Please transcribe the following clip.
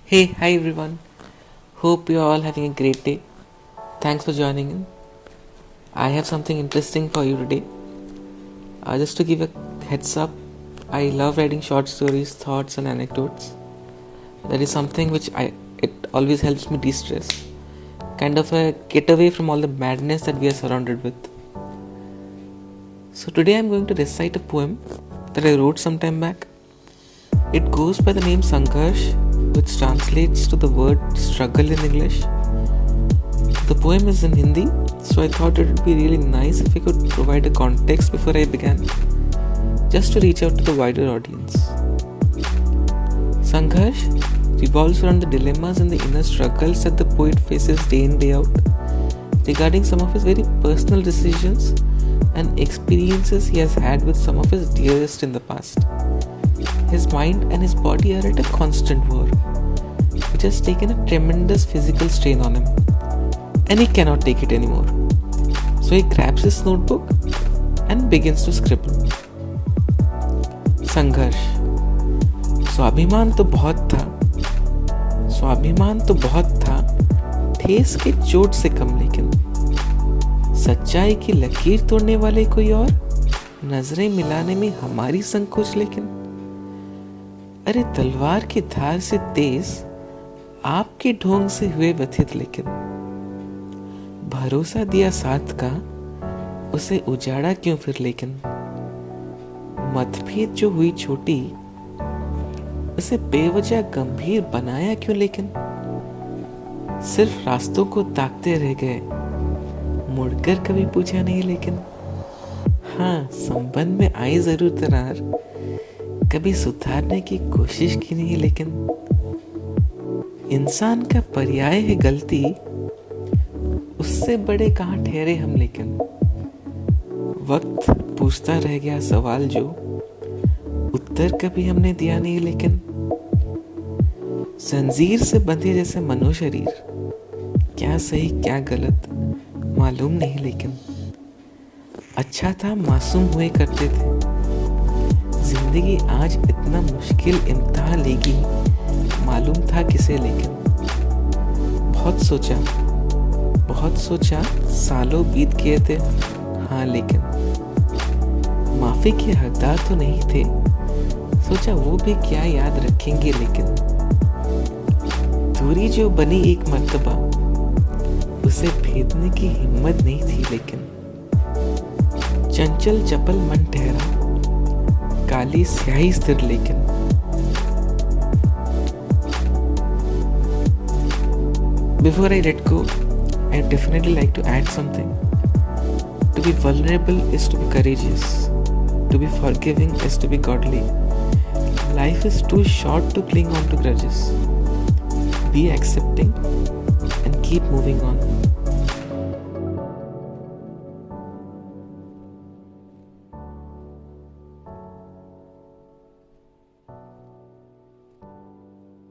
Hey, hi everyone. Hope you're all having a great day. Thanks for joining in. I have something interesting for you today. Just to give a heads up, I love writing short stories, thoughts, and anecdotes. That is something which it always helps me de-stress. Kind of a getaway from all the madness that we are surrounded with. So today I'm going to recite a poem that I wrote some time back. It goes by the name Sangharsh, which translates to the word struggle in English. The poem is in Hindi, so I thought it would be really nice if I could provide a context before I began, just to reach out to the wider audience. Sangharsh revolves around the dilemmas and the inner struggles that the poet faces day in day out regarding some of his very personal decisions and experiences he has had with some of his dearest in the past. His mind and his body are at a constant war, which has taken a tremendous physical strain on him, and he cannot take it anymore. So he grabs his notebook and begins to scribble. संघर्ष. स्वाभिमान तो बहुत था, ठेस के चोट से कम, लेकिन सच्चाई की लकीर तोड़ने वाले कोई और, नजरें मिलाने में हमारी संकोच, लेकिन अरे तलवार की धार से तेज आपके ढोंग से हुए व्यथित, लेकिन भरोसा दिया साथ का उसे उजाड़ा क्यों फिर, लेकिन मतभेद जो हुई छोटी उसे बेवजह गंभीर बनाया क्यों, लेकिन सिर्फ रास्तों को ताकते रह गए, मुड़कर कभी पूछा नहीं, लेकिन हाँ, संबंध में आई जरूर दरार, कभी सुधारने की कोशिश की नहीं, लेकिन इंसान का पर्याय है गलती, उससे बड़े कहाँ ठहरे हम, लेकिन वक्त पूछता रह गया सवाल जो उत्तर कभी हमने दिया नहीं, लेकिन जंजीर से बंधे जैसे मनो शरीर, क्या सही क्या गलत मालूम नहीं, लेकिन अच्छा था मासूम हुए करते थे, जिंदगी आज इतना मुश्किल इम्तिहान लेगी, मालूम था किसे, लेकिन बहुत सोचा सालों बीत गए थे, हाँ, लेकिन माफी के हकदार तो नहीं थे, सोचा वो भी क्या याद रखेंगे, लेकिन दूरी जो बनी एक मर्तबा, उसे भेदने की हिम्मत नहीं थी, लेकिन चंचल चपल मन ठहरा, काली स्याही स्थिर, लेकिन before I let go, I definitely like to add something. To be vulnerable is to be courageous. To be forgiving is to be godly. Life is too short to cling on to grudges. Be accepting and keep moving on.